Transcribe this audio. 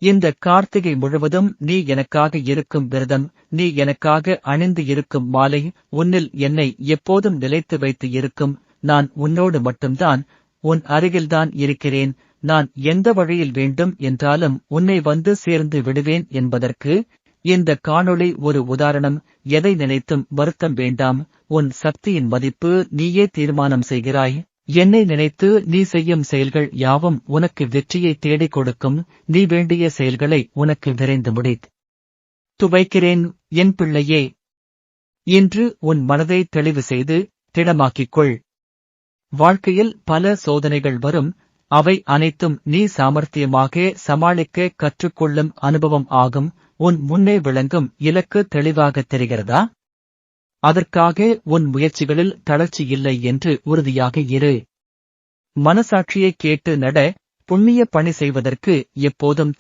இந்த கார்த்திகை முழுவதும் நீ எனக்காக இருக்கும் விரதம், நீ எனக்காக அணிந்து இருக்கும் மாலை, உன்னில் என்னை எப்போதும் நிலைத்து வைத்து இருக்கும். நான் உன்னோடு மட்டும்தான், உன் அருகில்தான் இருக்கிறேன். நான் எந்த வழியில் வேண்டும் என்றாலும் உன்னை வந்து சேர்ந்து விடுவேன் என்பதற்கு இந்த காணொளி ஒரு உதாரணம். எதை நினைத்தும் வருத்தம் வேண்டாம். உன் சக்தியின் மதிப்பு நீயே தீர்மானம் செய்கிறாய். என்னை நினைத்து நீ செய்யும் செயல்கள் யாவும் உனக்கு வெற்றியை தேடிக் கொடுக்கும். நீ வேண்டிய செயல்களை உனக்கு விரைந்து முடித்து வைக்கிறேன் என் பிள்ளையே. இன்று உன் மனதை தெளிவு செய்து திடமாக்கிக்கொள். வாழ்க்கையில் பல சோதனைகள் வரும். அவை அனைத்தும் நீ சாமர்த்தியமாக சமாளிக்க கற்றுக்கொள்ளும் அனுபவம் ஆகும். உன் முன்னே விளங்கும் இலக்கு தெளிவாக தெரிகிறதா? அதற்காக உன் முயற்சிகளில் தளர்ச்சி இல்லை என்று உறுதியாக இரு. மனசாட்சியை கேட்டு நட. புண்ணிய பணி செய்வதற்கு எப்போதும்